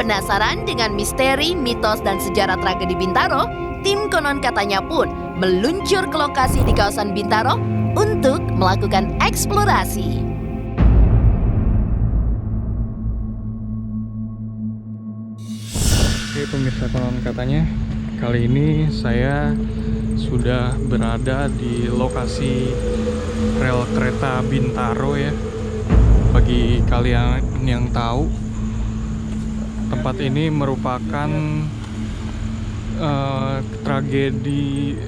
Penasaran dengan misteri, mitos, dan sejarah tragedi Bintaro? Tim Konon Katanya pun meluncur ke lokasi di kawasan Bintaro untuk melakukan eksplorasi. Oke pemirsa Konon Katanya, kali ini saya sudah berada di lokasi rel kereta Bintaro ya. Bagi kalian yang tahu, tempat ini merupakan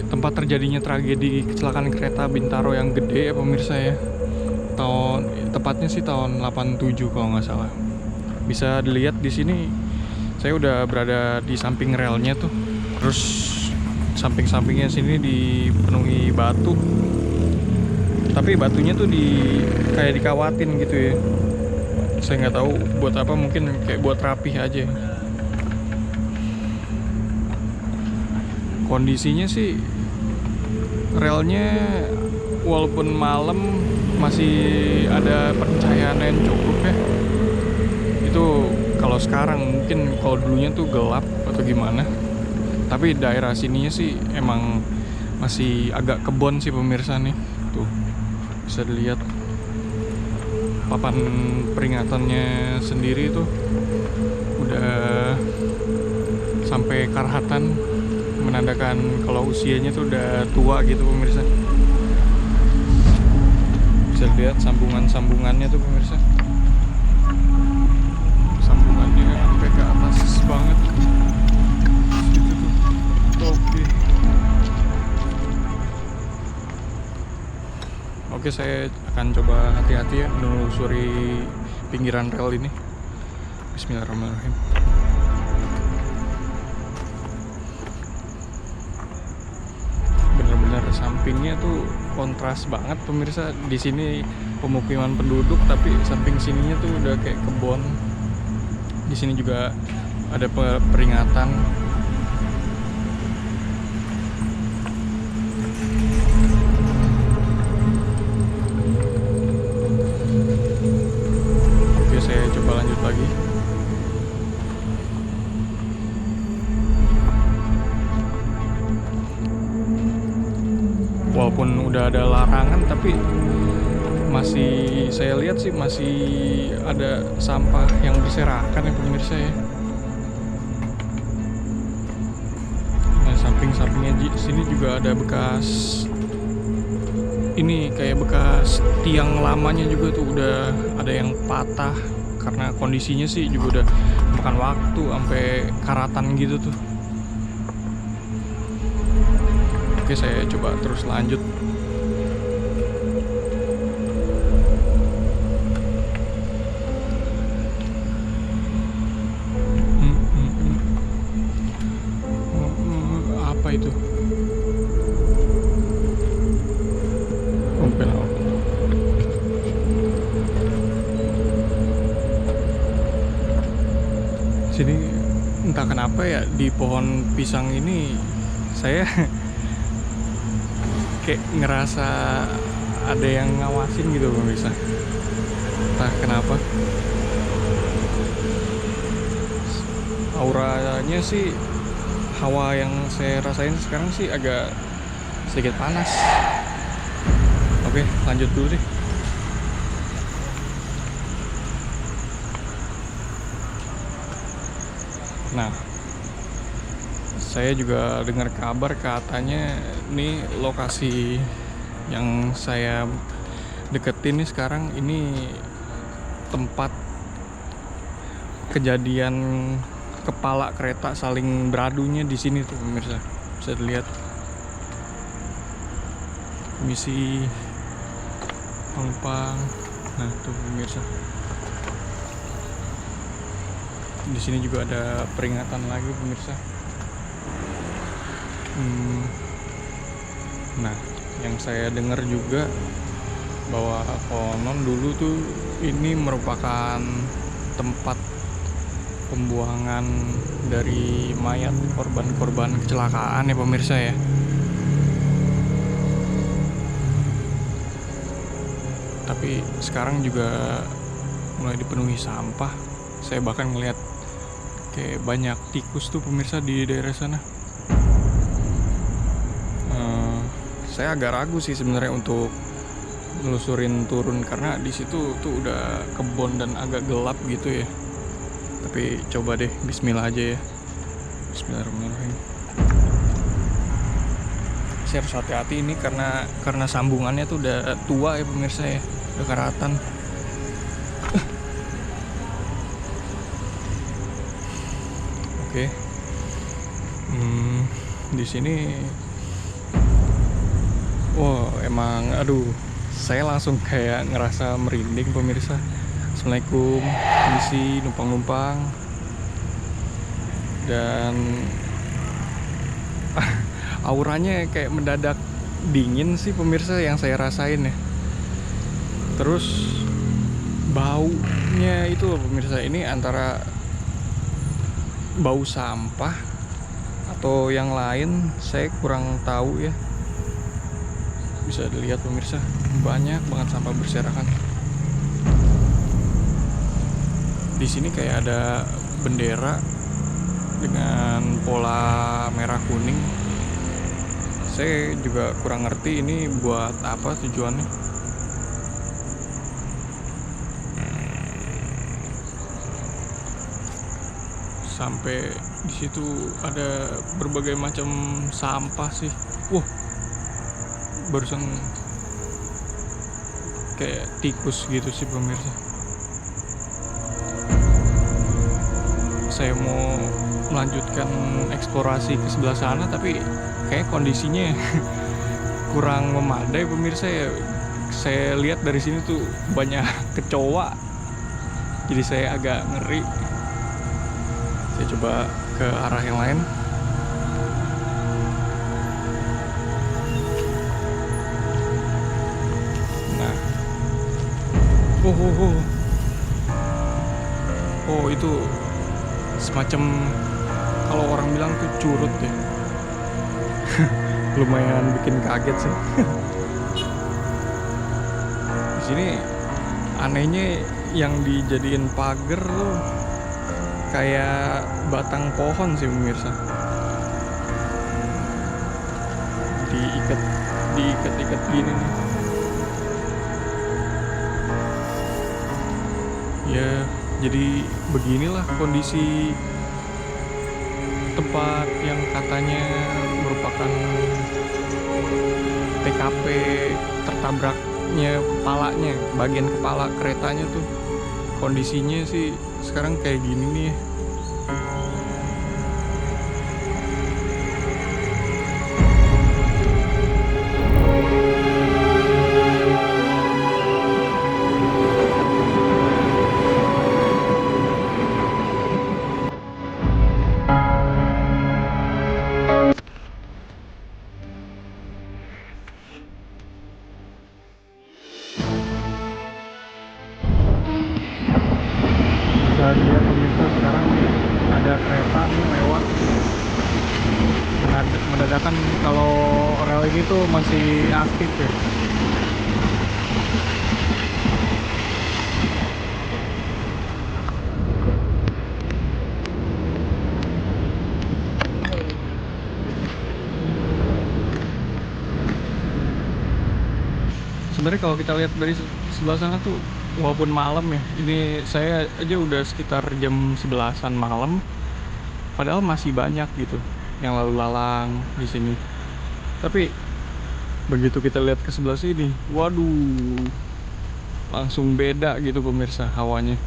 tempat terjadinya tragedi kecelakaan kereta Bintaro yang gede ya pemirsa ya. Tepatnya sih tahun 87 kalau nggak salah. Bisa dilihat di sini, saya udah berada di samping relnya tuh. Terus samping-sampingnya sini dipenuhi batu. Tapi batunya tuh kayak dikawatin gitu ya. Saya nggak tahu buat apa, mungkin kayak buat rapih aja. Kondisinya sih relnya walaupun malam masih ada pencahayaan yang cukup ya. Itu kalau sekarang, mungkin kalau dulunya tuh gelap atau gimana. Tapi daerah sininya sih emang masih agak kebon sih pemirsa nih. Tuh bisa dilihat papan peringatannya sendiri tuh udah sampai karhatan, menandakan kalau usianya tuh udah tua gitu pemirsa. Bisa lihat sambungannya tuh pemirsa. Sambungannya sampai ke atas banget. Situ tuh topi. Oke, saya akan coba hati-hati ya menelusuri pinggiran rel ini. Bismillahirrahmanirrahim. Bener-bener sampingnya tuh kontras banget pemirsa. Di sini pemukiman penduduk, tapi samping sininya tuh udah kayak kebon. Di sini juga ada peringatan. Saya coba lanjut lagi. Walaupun udah ada larangan, tapi saya lihat sih masih ada sampah yang berserakan ya pemirsa ya. Nah, samping-sampingnya sini juga ada bekas, ini kayak bekas tiang lamanya juga tuh udah ada yang patah. Karena kondisinya sih juga udah makan waktu sampai karatan gitu tuh. Oke, saya coba terus lanjut. Apa itu? Sini entah kenapa ya, di pohon pisang ini saya kayak ngerasa ada yang ngawasin gitu pemirsa. Entah kenapa. Auranya sih, hawa yang saya rasain sekarang sih agak sedikit panas. Oke, lanjut dulu deh. Nah, saya juga dengar kabar katanya nih lokasi yang saya deketin nih sekarang ini tempat kejadian kepala kereta saling beradunya di sini tuh pemirsa. Bisa dilihat. Misi penumpang. Nah, tuh pemirsa. Di sini juga ada peringatan lagi pemirsa. Nah, yang saya dengar juga bahwa konon dulu tuh ini merupakan tempat pembuangan dari mayat korban-korban kecelakaan ya pemirsa ya. Tapi sekarang juga mulai dipenuhi sampah. Saya bahkan ngelihat kayak banyak tikus tuh pemirsa di daerah sana. Saya agak ragu sih sebenarnya untuk nelusurin turun karena di situ tuh udah kebon dan agak gelap gitu ya. Tapi coba deh, bismillah aja ya. Bismillahirrahmanirrahim. Saya harus hati-hati ini karena sambungannya tuh udah tua ya pemirsa ya, udah karatan. Oke. Di sini emang aduh, saya langsung kayak ngerasa merinding pemirsa. Assalamualaikum, misi numpang-numpang. Dan auranya kayak mendadak dingin sih pemirsa yang saya rasain ya. Terus baunya itu loh pemirsa, ini antara bau sampah atau yang lain saya kurang tahu ya. Bisa dilihat pemirsa, banyak banget sampah berserakan. Di sini kayak ada bendera dengan pola merah kuning. Saya juga kurang ngerti ini buat apa tujuannya. Sampai di situ ada berbagai macam sampah sih. Barusan kayak tikus gitu sih pemirsa. Saya mau melanjutkan eksplorasi ke sebelah sana tapi kayak kondisinya kurang memadai pemirsa ya. Saya lihat dari sini tuh banyak kecoa, jadi saya agak ngeri. Saya coba ke arah yang lain. Nah, itu semacam, kalau orang bilang tuh curut ya. Lumayan bikin kaget sih. Di sini anehnya yang dijadiin pagar tuh kayak batang pohon sih pemirsa. Diikat gini nih. Ya, jadi beginilah kondisi tempat yang katanya merupakan TKP tertabraknya kepalanya, bagian kepala keretanya tuh. Kondisinya sih sekarang kayak gini nih ya. Bisa dilihat pemirsa, sekarang ada kereta nih lewat. Mendadakan kalau rel ini tuh masih aktif ya. Sebenarnya kalau kita lihat dari sebelah sana tuh, walaupun malam ya, ini saya aja udah sekitar jam 11-an malam, padahal masih banyak gitu yang lalu lalang di sini. Tapi begitu kita lihat ke sebelah sini, waduh, langsung beda gitu pemirsa hawanya.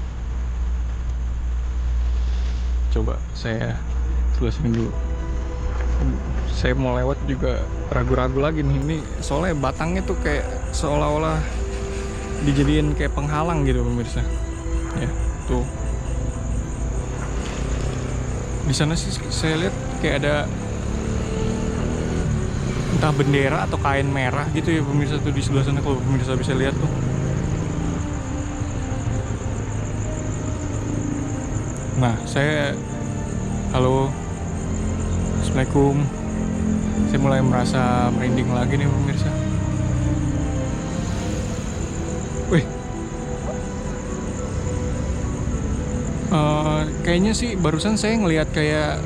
Coba saya sebelah sini dulu. Saya mau lewat juga ragu-ragu lagi nih. Ini soalnya batangnya tuh kayak seolah-olah dijadiin kayak penghalang gitu pemirsa. Ya, tuh. Di sana sih saya lihat kayak ada entah bendera atau kain merah gitu ya pemirsa, tuh di sebelah sana kalau pemirsa bisa lihat tuh. Nah, halo, assalamualaikum. Saya mulai merasa merinding lagi nih pemirsa. Wih, Kayaknya sih barusan saya ngelihat kayak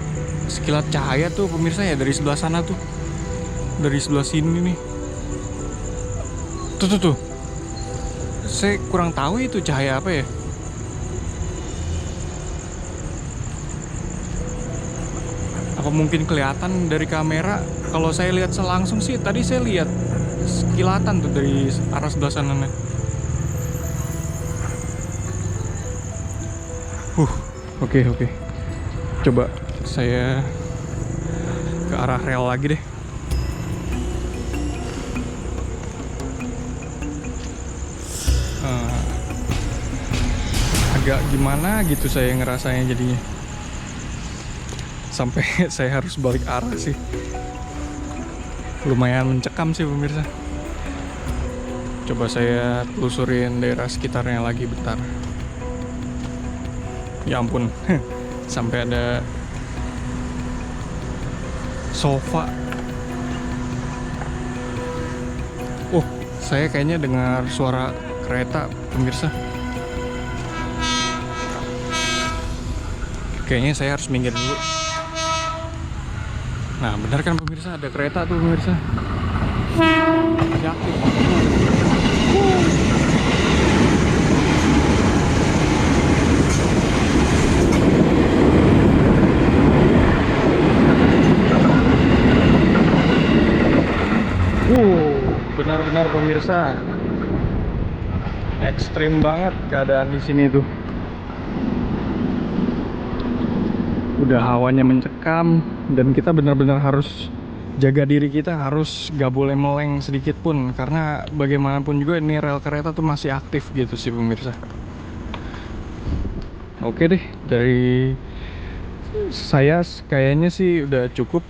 sekilat cahaya tuh pemirsa ya dari sebelah sana tuh. Dari sebelah sini nih. Tuh. Saya kurang tahu itu cahaya apa ya. Apa mungkin kelihatan dari kamera? Kalau saya lihat selangsung sih tadi saya lihat sekilatan tuh dari arah sebelah sana nih. Oke. Coba saya ke arah rel lagi deh. Agak gimana gitu saya ngerasanya jadinya. Sampai saya harus balik arah sih. Lumayan mencekam sih pemirsa. Coba saya telusurin daerah sekitarnya lagi bentar. Ya ampun, sampai ada sofa. Saya kayaknya dengar suara kereta pemirsa. Kayaknya saya harus minggir dulu. Nah benar kan pemirsa, ada kereta tuh pemirsa. Masih aktif. Benar-benar pemirsa, ekstrim banget keadaan di sini tuh. Udah hawanya mencekam dan kita benar-benar harus jaga diri, kita harus gak boleh meleng sedikit pun karena bagaimanapun juga ini rel kereta tuh masih aktif gitu sih pemirsa. Oke deh, dari saya kayaknya sih udah cukup.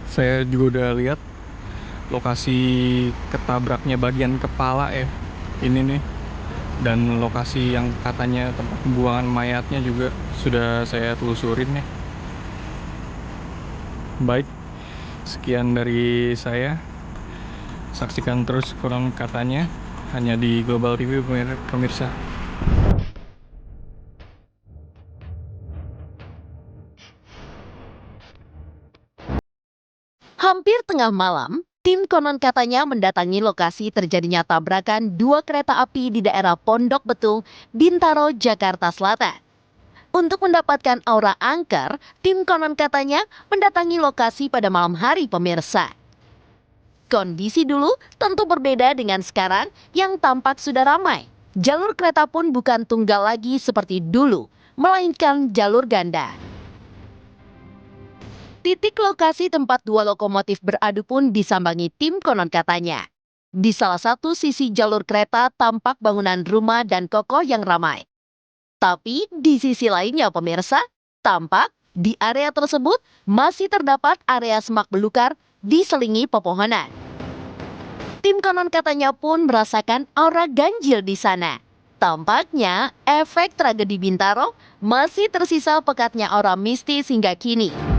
Saya juga udah lihat lokasi ketabraknya bagian kepala ya ini nih, dan lokasi yang katanya tempat pembuangan mayatnya juga sudah saya telusurin ya. Baik, sekian dari saya. Saksikan terus konon katanya hanya di Global Review pemirsa. Hampir tengah malam, tim konon katanya mendatangi lokasi terjadinya tabrakan dua kereta api di daerah Pondok Betung, Bintaro, Jakarta Selatan. Untuk mendapatkan aura angker, tim konon katanya mendatangi lokasi pada malam hari pemirsa. Kondisi dulu tentu berbeda dengan sekarang yang tampak sudah ramai. Jalur kereta pun bukan tunggal lagi seperti dulu, melainkan jalur ganda. Titik lokasi tempat dua lokomotif beradu pun disambangi tim konon katanya. Di salah satu sisi jalur kereta tampak bangunan rumah dan kokoh yang ramai. Tapi di sisi lainnya pemirsa, tampak di area tersebut masih terdapat area semak belukar diselingi pepohonan. Tim konon katanya pun merasakan aura ganjil di sana. Tampaknya efek tragedi Bintaro masih tersisa pekatnya aura mistis hingga kini.